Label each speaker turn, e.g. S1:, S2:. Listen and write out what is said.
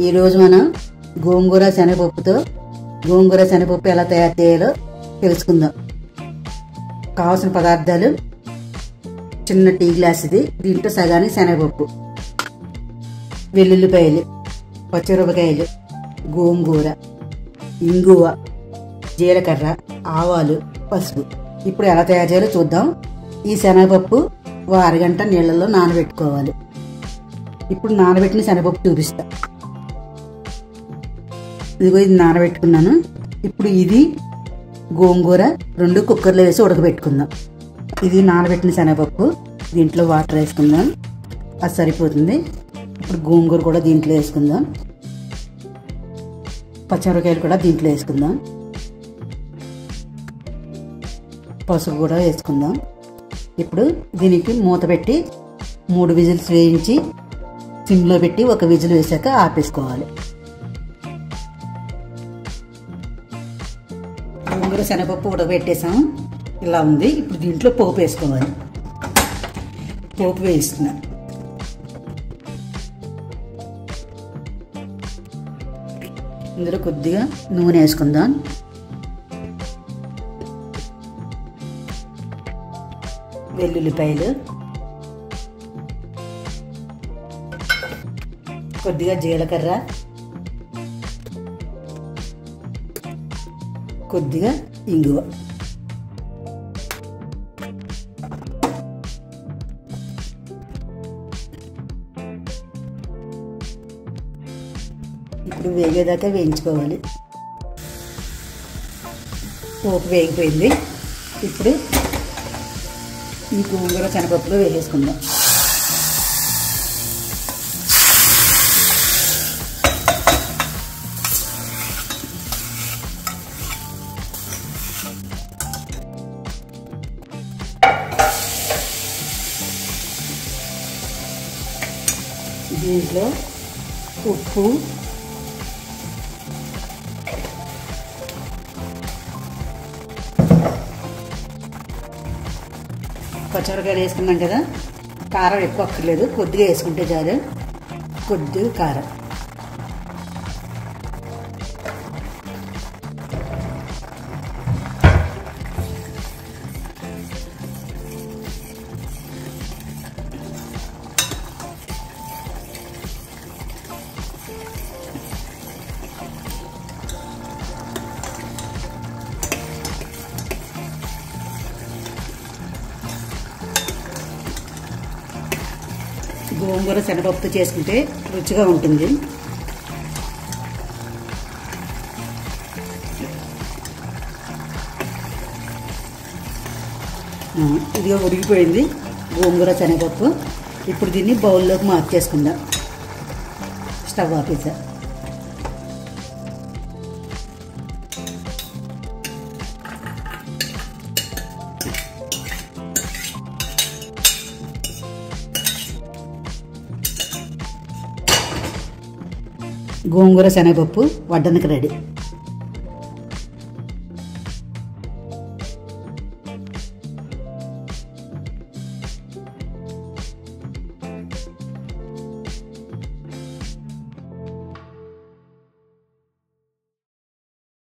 S1: ఈరోజు మనం గోంగూర శనగపప్పుతో గోంగూర శనగపప్పు ఎలా తయారు చేయాలో తెలుసుకుందాం. కావాల్సిన పదార్థాలు: చిన్న టీ గ్లాస్ ఇది, దీంట్లో సగానికి శనగపప్పు, వెల్లుల్లిపాయలు, పచ్చిమిరపకాయలు, గోంగూర, ఇంగువ, జీలకర్ర, ఆవాలు, పసుపు. ఇప్పుడు ఎలా తయారు చేయాలో చూద్దాం. ఈ శనగపప్పు ఓ అరగంట నీళ్ళలో నానబెట్టుకోవాలి. ఇప్పుడు నానబెట్టిన శనగపప్పు చూపిస్తా. ఇదిగో ఇది నానబెట్టుకున్నాను. ఇప్పుడు ఇది గోంగూర రెండు కుక్కర్లో వేసి ఉడకబెట్టుకుందాం. ఇది నానబెట్టిన శనగపప్పు, దీంట్లో వాటర్ వేసుకుందాం, అది సరిపోతుంది. ఇప్పుడు గోంగూర కూడా దీంట్లో వేసుకుందాం, పచ్చిమిరపకాయలు కూడా దీంట్లో వేసుకుందాం, పసుపు కూడా వేసుకుందాం. ఇప్పుడు దీనికి మూత పెట్టి 3 విజిల్స్ వేయించి సిమ్లో పెట్టి ఒక విజిల్ వేసాక ఆపేసుకోవాలి. గోంగూర శనగపప్పు ఉడకబెట్టేసాం, ఇలా ఉంది. ఇప్పుడు దీంట్లో పోపు వేసుకోవాలి. పోపు వేస్తున్నా. ఇందులో కొద్దిగా నూనె వేసుకుందాం. వెల్లుల్లిపాయలు, కొద్దిగా జీలకర్ర, కొద్దిగా ఇంగువ. ఇప్పుడు వేగేదాకా వేయించుకోవాలి. పోపు వేగిపోయింది. ఇప్పుడు ఈ గోంగూర శనగపప్పులో వేసేసుకుందాం. దీంట్లో ఉప్పు, పచ్చిమిరపకాయలు వేసుకున్నాం కదా, కారం ఎక్కువ అక్కర్లేదు, కొద్దిగా వేసుకుంటే చాలు. కొద్దిగా కారం, గోంగూర శనగపప్పు చేసుకుంటే రుచిగా ఉంటుంది. ఇదిగా ఉడికిపోయింది గోంగూర శనగపప్పు. ఇప్పుడు దీన్ని బౌల్లోకి మార్చేసుకుందాం. స్టవ్ ఆపేసా. గోంగూర శనగపప్పు వడ్డనకు రెడీ.